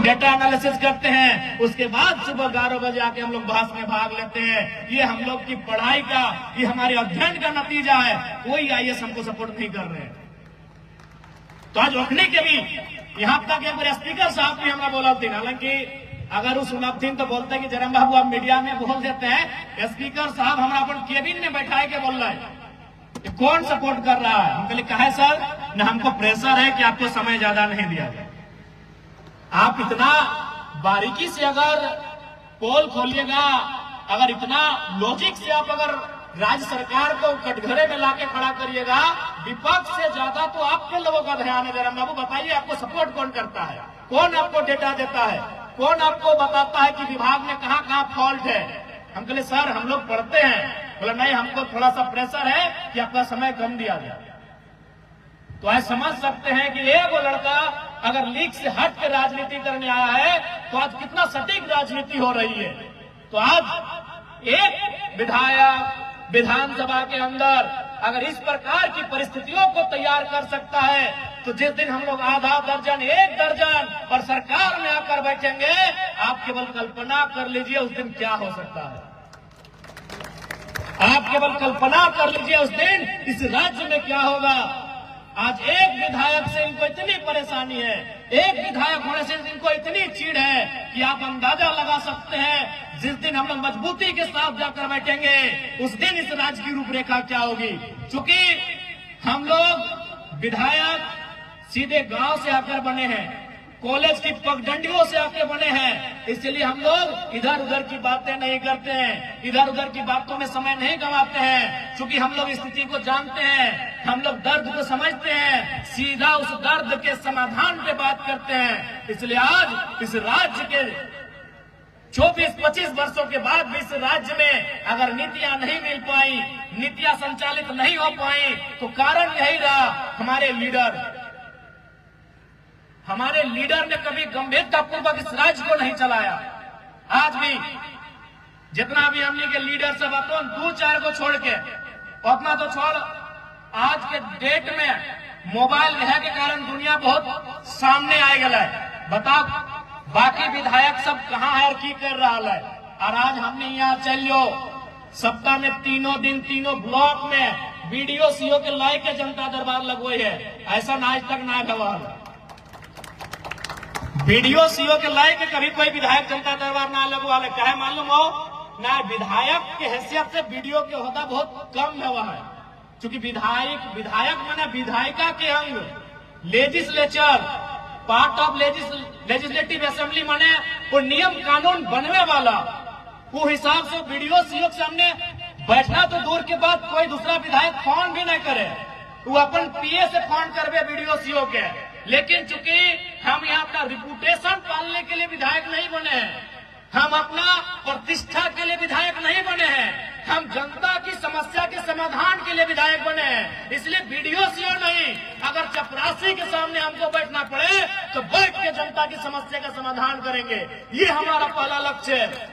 Data analysis करते हैं, उसके बाद सुबह 11 बजे आके हम लोग बहस में भाग लेते हैं। ये हम लोग की पढ़ाई का, ये हमारे अध्ययन का नतीजा है। कोई आईएएस हमको सपोर्ट नहीं कर रहे हैं। तो आज रोकने के भी यहाँ तक एक बार स्पीकर साहब भी हमारा बोला थी, हालांकि अगर उस सुनब थी तो बोलते हैं कि जरम बाबू आप मीडिया में बोल देते हैं, स्पीकर साहब हमारा अपन केबिन में बैठाए के बोल रहा है कौन सपोर्ट कर रहा है। हम कहले कहा है सर, न हमको प्रेशर है कि आपको समय ज्यादा नहीं दिया जाए। आप इतना बारीकी से अगर पोल खोलिएगा, अगर इतना लॉजिक से आप अगर राज्य सरकार को कटघरे में लाके खड़ा करिएगा, विपक्ष से ज्यादा तो आपके लोगों का ध्यान है। जरम बाबू बताइए, आपको सपोर्ट कौन करता है? कौन आपको डेटा देता है? कौन आपको बताता है कि विभाग में कहाँ कहाँ फॉल्ट है? हम कहले सर हम लोग पढ़ते हैं। बोला नहीं, हमको थोड़ा सा प्रेशर है कि आपका समय कम दिया जाए। तो आज समझ सकते हैं कि एक वो लड़का अगर लीग से हट के राजनीति करने आया है तो आज कितना सटीक राजनीति हो रही है। तो आज एक विधायक विधानसभा के अंदर अगर इस प्रकार की परिस्थितियों को तैयार कर सकता है, तो जिस दिन हम लोग आधा दर्जन, एक दर्जन और सरकार में आकर बैठेंगे, आप केवल कल्पना कर लीजिए उस दिन क्या हो सकता है। आप केवल कल्पना कर लीजिए उस दिन इस राज्य में क्या होगा। आज एक विधायक से इनको इतनी परेशानी है, एक विधायक होने से इनको इतनी चीड़ है कि आप अंदाजा लगा सकते हैं जिस दिन हम लोग मजबूती के साथ जाकर बैठेंगे उस दिन इस राज्य की रूपरेखा क्या होगी। क्योंकि हम लोग विधायक सीधे गांव से आकर बने हैं, कॉलेज की पगडंडियों से आके बने हैं, इसलिए हम लोग इधर उधर की बातें नहीं करते हैं, इधर उधर की बातों में समय नहीं गंवाते हैं। क्योंकि हम लोग स्थिति को जानते हैं, हम लोग दर्द को समझते हैं, सीधा उस दर्द के समाधान पे बात करते हैं। इसलिए आज इस राज्य के 24-25 वर्षों के बाद भी इस राज्य में अगर नीतियां नहीं मिल पाई, नीतियां संचालित नहीं हो पाई, तो कारण यही रहा हमारे लीडर ने कभी गंभीरतापूर्वक इस राज्य को नहीं चलाया। आज भी जितना भी हमने के लीडर सब अपन 2-4 को छोड़ के, अपना तो छोड़, आज के डेट में मोबाइल रहे के कारण दुनिया बहुत सामने आ गया है। बताओ बाकी विधायक सब कहाँ है और की कर रहा है। और आज हमने यहाँ चलियो सप्ताह में 3 दिन 3 ब्लॉक में वीडियो सीओ के लाई के जनता दरबार लगवाई है। ऐसा आज तक ना गवाह वीडियो सीओ के लाई के कभी कोई विधायक जनता दरबार ना लगवा ले। चाहे मालूम हो ना, विधायक के हैसियत से वीडियो के होता बहुत कम है वह, क्योंकि विधायक माने विधायिका के अंग, legislature, part of legislative assembly माने वो नियम कानून बनने वाला। वो हिसाब से वीडियो सीओ के सामने बैठना तो दूर के बाद कोई दूसरा विधायक फोन भी नहीं करे, वो अपन पीए से फोन करवे वीडियो सीओ के। लेकिन चूंकि हम यहाँ अपना रिपुटेशन पालने के लिए विधायक नहीं बने हैं, हम अपना प्रतिष्ठा के लिए विधायक नहीं बने हैं, हम जनता की समस्या के समाधान के लिए विधायक बने हैं। इसलिए वीडियो सीओ नहीं, अगर चपरासी के सामने हमको बैठना पड़े तो बैठ के जनता की समस्या का समाधान करेंगे। ये हमारा पहला लक्ष्य है।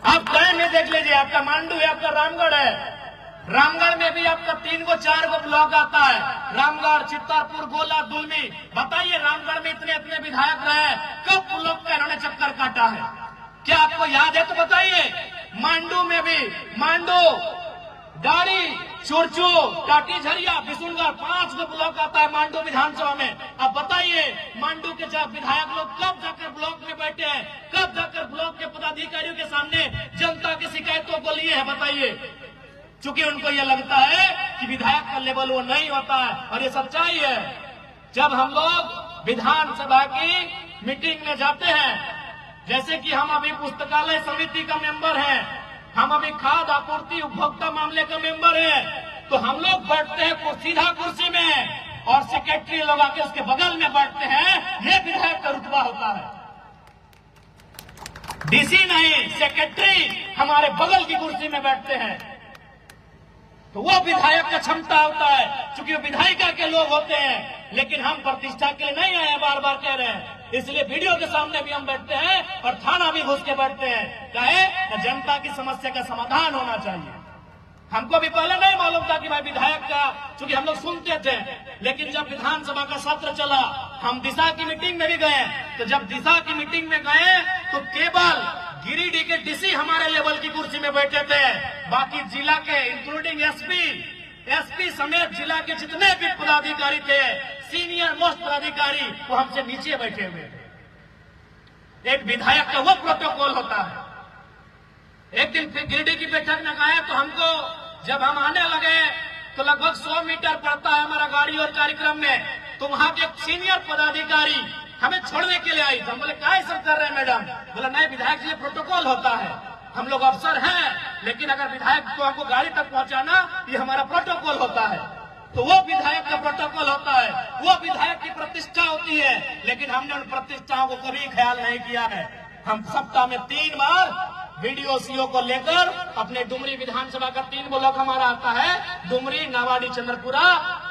आप कहीं में देख लीजिए, आपका मांडू है, आपका रामगढ़ है, रामगढ़ में भी आपका 3-4 ब्लॉक आता है, रामगढ़, चित्तारपुर, गोला, दुलमी। बताइए रामगढ़ में इतने विधायक रहे, कब ब्लॉक का इन्होंने चक्कर काटा है? क्या आपको याद है तो बताइए। मांडू में भी, मांडू, डाड़ी, चुरचू, टाटी झरिया, बिशुनगढ़ 5 ब्लॉक आता है मांडू विधानसभा में। अब बताइए मांडू के विधायक लोग कब जाकर ब्लॉक में बैठे हैं, कब जाकर ब्लॉक के पदाधिकारियों के सामने जनता की शिकायतों को लिए है? बताइए। चूंकि उनको ये लगता है कि विधायक का लेवल वो नहीं होता है, और ये सच्चाई है। जब हम लोग विधानसभा की मीटिंग में जाते हैं, जैसे कि हम अभी पुस्तकालय समिति का मेंबर हैं, हम अभी खाद्य आपूर्ति उपभोक्ता मामले का मेंबर हैं, तो हम लोग बैठते हैं सीधा कुर्सी में और सेक्रेटरी लोग आके उसके बगल में बैठते हैं। ये विधायक का रुतबा होता है। डीसी नहीं, सेक्रेटरी हमारे बगल की कुर्सी में बैठते हैं, तो वो विधायक का क्षमता होता है, क्योंकि वो विधायिका के लोग होते हैं। लेकिन हम प्रतिष्ठा के लिए नहीं आए, बार बार कह रहे हैं। इसलिए वीडियो के सामने भी हम बैठते हैं और थाना भी घुस के बैठते हैं। चाहे जनता की समस्या का समाधान होना चाहिए। हमको भी पहले नहीं मालूम था कि भाई विधायक का, चूंकि हम लोग सुनते थे, लेकिन जब विधानसभा का सत्र चला, हम दिशा की मीटिंग में भी गए, तो जब दिशा की मीटिंग में गए तो केवल गिरिडीह के डीसी हमारे लेवल की कुर्सी में बैठे थे, बाकी जिला के इंक्लूडिंग एसपी समेत जिला के जितने भी पदाधिकारी थे, सीनियर मोस्ट पदाधिकारी, वो हमसे नीचे बैठे हुए थे। एक विधायक का वो प्रोटोकॉल होता है। एक दिन फिर गिरिडीह की बैठक में गए तो हमको, जब हम आने लगे तो लगभग 100 मीटर पड़ता है हमारा गाड़ी और कार्यक्रम में, तो वहां के एक सीनियर पदाधिकारी हमें छोड़ने के लिए आई। तो हम बोले क्या सब कर रहे हैं मैडम? बोला नहीं विधायक जी, प्रोटोकॉल होता है, हम लोग अफसर हैं, लेकिन अगर विधायक को हमको गाड़ी तक पहुंचाना, ये हमारा प्रोटोकॉल होता है। तो वो विधायक का प्रोटोकॉल होता है, वो विधायक की प्रतिष्ठा होती है, लेकिन हमने उन प्रतिष्ठाओं को कभी ख्याल नहीं किया है। हम सप्ताह में 3 बार वीडियो सीओ को लेकर अपने डुमरी विधानसभा का 3 ब्लॉक हमारा आता है, डुमरी, नावाडी, चंद्रपुरा,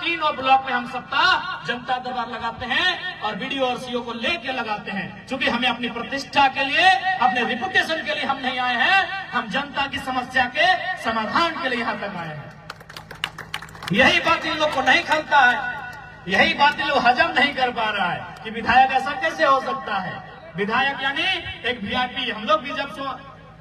तीनों ब्लॉक में हम सप्ताह जनता दरबार लगाते हैं और वीडियो और सीओ को लेकर लगाते हैं। क्योंकि हमें अपनी प्रतिष्ठा के लिए, अपने रिपुटेशन के लिए हम नहीं आए हैं, हम जनता की समस्या के समाधान के लिए यहाँ तक आए हैं। यही बात इन लोग को नहीं खलता है, यही बात इन लोग हजम नहीं कर पा रहा है कि विधायक ऐसा कैसे हो सकता है। विधायक यानी एक वीआईपी। हम लोग भी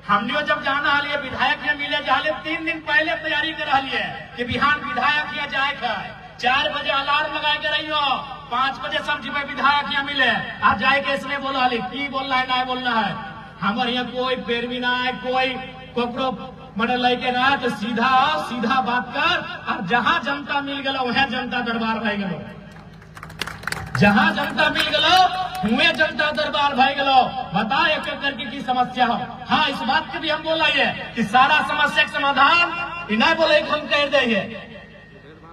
हमने जब जाना हालिए विधायक या मिले जाले 3 दिन पहले तैयारी करा लिए कि बिहान विधायक या जाए खाए, 4 बजे अलार्म लगा के रही हो, 5 बजे सब जी विधायक या मिले, आज जाए के इसलिए बोला की बोलना है ना बोलना है। हमारे यहाँ कोई पैरवी ना है, कोई कोकरो मॉडल लेके ना, तो सीधा बात कर। और जहां जनता मिल गलो वहां जनता दरबार रह गलो, जहां जनता मिल गलो हुए जनता दरबार भाई गलो। बता एक करके की समस्या हो। हाँ, इस बात की भी हम बोला है कि सारा समस्या का समाधान इन्हें बोले हम कह दे,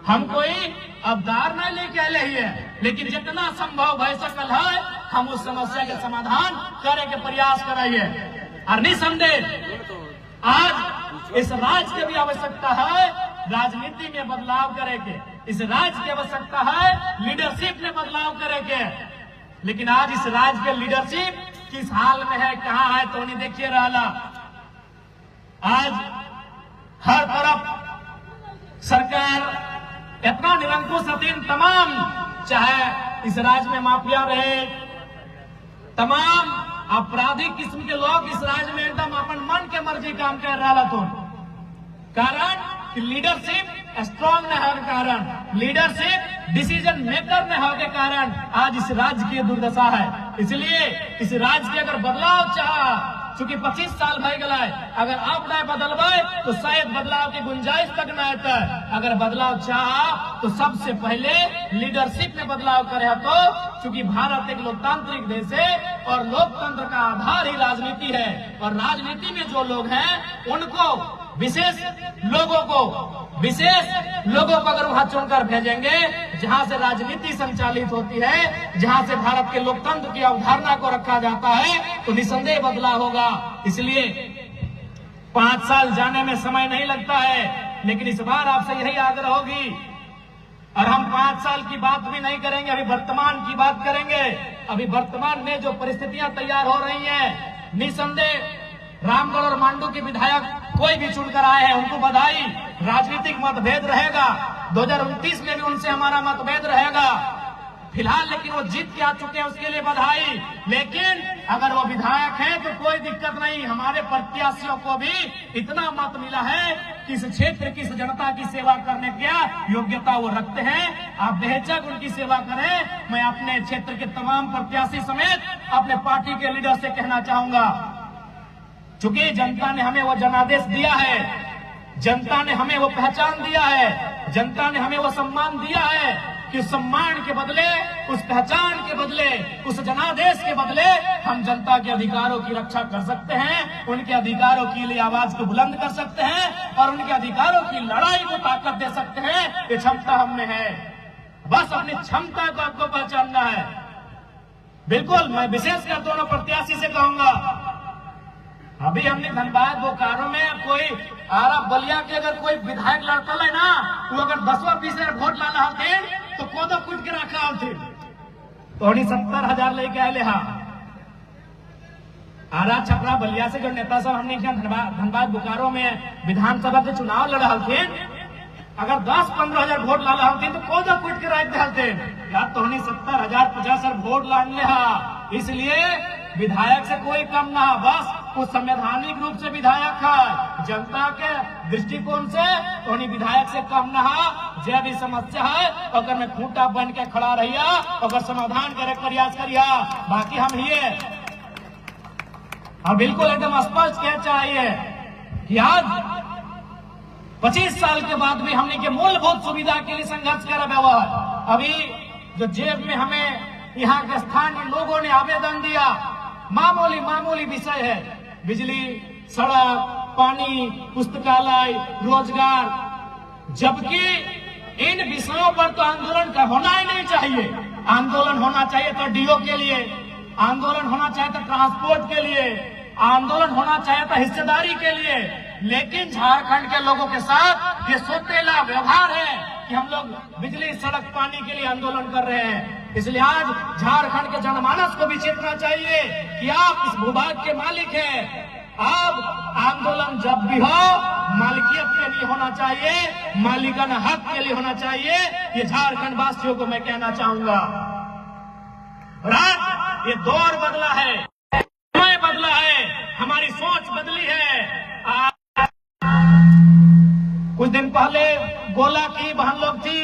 हम कोई अवतार नहीं लेके आए है, लेकिन जितना संभव भय सकल है हम उस समस्या के समाधान करे के प्रयास कराइए। और निसंदेह आज इस राज्य की भी आवश्यकता है राजनीति में बदलाव करे के, इस राज्य की आवश्यकता है लीडरशिप में बदलाव करे के। लेकिन आज इस राज्य के लीडरशिप किस हाल में है, कहाँ है, तो नहीं देखिए रहा। आज हर तरफ सरकार इतना निरंकुश अधीन, तमाम चाहे इस राज्य में माफिया रहे, तमाम आपराधिक किस्म के लोग इस राज्य में एकदम अपन मन के मर्जी काम कर रहा तो कारण कि लीडरशिप स्ट्रांग न होने के कारण, लीडरशिप डिसीजन मेकर न होने के कारण आज इस राज्य की दुर्दशा है। इसलिए इस राज्य के अगर बदलाव चाहा, चूंकि 25 साल भय गला है, अगर आप न बदलवाए तो शायद बदलाव की गुंजाइश तक न आता। अगर बदलाव चाहा तो सबसे पहले लीडरशिप में बदलाव करे। तो चूंकि भारत एक लोकतांत्रिक देश है और लोकतंत्र का आधार ही राजनीति है, और राजनीति में जो लोग हैं उनको विशेष लोगों को अगर वहां चुनकर भेजेंगे, जहां से राजनीति संचालित होती है, जहां से भारत के लोकतंत्र की अवधारणा को रखा जाता है, तो निसंदेह बदलाव होगा। इसलिए 5 साल जाने में समय नहीं लगता है, लेकिन इस बार आपसे यही आग्रह होगी। और हम 5 साल की बात भी नहीं करेंगे, अभी वर्तमान की बात करेंगे। अभी वर्तमान में जो परिस्थितियां तैयार हो रही हैं, निसंदेह रामगढ़ और मांडू के विधायक कोई भी चुनकर आए हैं, उनको बधाई। राजनीतिक मतभेद रहेगा, 2029 में भी उनसे हमारा मतभेद रहेगा फिलहाल, लेकिन वो जीत के आ चुके हैं, उसके लिए बधाई। लेकिन अगर वो विधायक हैं तो कोई दिक्कत नहीं, हमारे प्रत्याशियों को भी इतना मत मिला है कि इस क्षेत्र की, इस जनता की सेवा करने की योग्यता वो रखते हैं। आप बेहिचक उनकी सेवा करें। मैं अपने क्षेत्र के तमाम प्रत्याशी समेत अपने पार्टी के लीडर से कहना चाहूंगा, चूंकि जनता ने हमें वो जनादेश दिया है, जनता ने हमें वो पहचान दिया है, जनता ने हमें वो सम्मान दिया है कि उस सम्मान के बदले, उस पहचान के बदले, उस जनादेश के बदले हम जनता के अधिकारों की रक्षा कर सकते हैं, उनके अधिकारों के लिए आवाज को बुलंद कर सकते हैं और उनके अधिकारों की लड़ाई को ताकत दे सकते हैं। ये क्षमता हम में है, बस अपनी क्षमता को आपको पहचानना है। बिल्कुल मैं विशेषकर दोनों प्रत्याशी से कहूंगा, अभी हमने धनबाद बोकारो में कोई आरा बलिया के अगर कोई विधायक लड़ता है ना, वो अगर 10वां-20वां वोट लाना होते तो कोदो कूट के रखा होते तो 70,000 लेके आए। हाँ, आरा छपरा बलिया से जो नेता सब हमने क्या धनबाद बोकारो में विधानसभा के चुनाव लड़ रहे थे, अगर 10-15 हजार वोट ला रहे तो कौन कुट के राज थे यार, तो 70,000 50,000 वोट लाने हा। इसलिए विधायक से कोई कम ना, बस वो संवैधानिक रूप से विधायक है, जनता के दृष्टिकोण से तो विधायक से कम ना, जो भी समस्या है अगर में खूंटा बन के खड़ा रहिया, अगर समाधान करे प्रयास करिया। बाकी हम ये बिल्कुल एकदम स्पष्ट कह चाहिए कि आज 25 साल के बाद भी हमने के मूलभूत सुविधा के लिए संघर्ष कर हुआ है। अभी जो जेब में हमें यहाँ के स्थानीय लोगों ने आवेदन दिया, मामूली विषय है, बिजली, सड़क, पानी, पुस्तकालय, रोजगार, जबकि इन विषयों पर तो आंदोलन का होना ही नहीं चाहिए। आंदोलन होना चाहिए तो डीओ के लिए, आंदोलन होना चाहिए तो ट्रांसपोर्ट के लिए, आंदोलन होना चाहिए तो हिस्सेदारी के लिए, लेकिन झारखंड के लोगों के साथ ये सौतेला व्यवहार है कि हम लोग बिजली, सड़क, पानी के लिए आंदोलन कर रहे हैं। इसलिए आज झारखंड के जनमानस को भी चेतना चाहिए कि आप इस भूभाग के मालिक हैं। अब आंदोलन जब भी हो मालिकियत के लिए होना चाहिए, मालिकाना हक के लिए होना चाहिए। ये झारखंड वासियों को मैं कहना चाहूंगा। और आज ये दौर बदला है, समय बदला है, हमारी सोच बदली है। कुछ दिन पहले गोला की बहन लोग थी,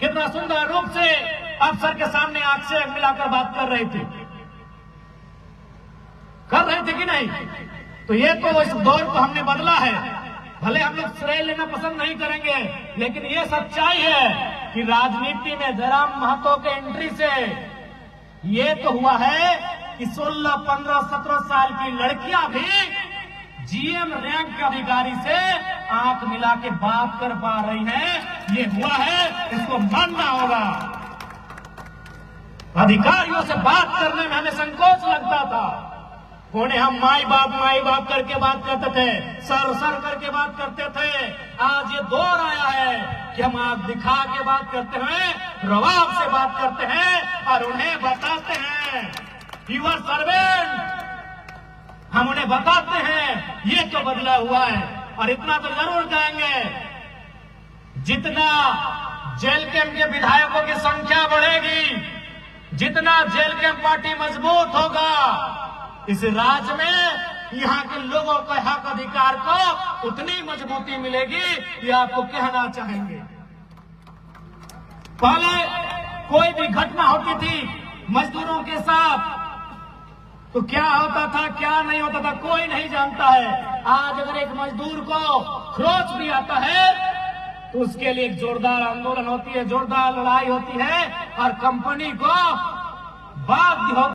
कितना सुंदर रूप से अफसर के सामने आंख से मिलाकर बात कर रही थी कि नहीं? तो ये तो इस दौर को हमने बदला है। भले हम लोग श्रेय लेना पसंद नहीं करेंगे, लेकिन ये सच्चाई है कि राजनीति में जयराम महतो के एंट्री से ये तो हुआ है कि 16, 15, 17 साल की लड़कियां भी जीएम रैंक के अधिकारी से आंख मिला के बात कर पा रही हैं। ये हुआ है, इसको मानना होगा। अधिकारियों से बात करने में हमें संकोच लगता था, उन्हें हम माई बाप करके बात करते थे, सर करके बात करते थे। आज ये दौर आया है कि हम आंख दिखा के बात करते हैं, रवाब से बात करते हैं और उन्हें बताते हैं यूर सर्वेंट, हम उन्हें बताते हैं। ये तो बदला हुआ है। और इतना तो जरूर कहेंगे, जितना जेल कैंप के विधायकों की संख्या बढ़ेगी, जितना जेल कैंप पार्टी मजबूत होगा, इस राज्य में यहाँ के लोगों के हक अधिकार को उतनी मजबूती मिलेगी। ये आपको कहना चाहेंगे। पहले कोई भी घटना होती थी मजदूरों के साथ तो क्या होता था, क्या नहीं होता था, कोई नहीं जानता है। आज अगर एक मजदूर को खरोच भी आता है तो उसके लिए एक जोरदार आंदोलन होती है, जोरदार लड़ाई होती है और कंपनी को बाध्य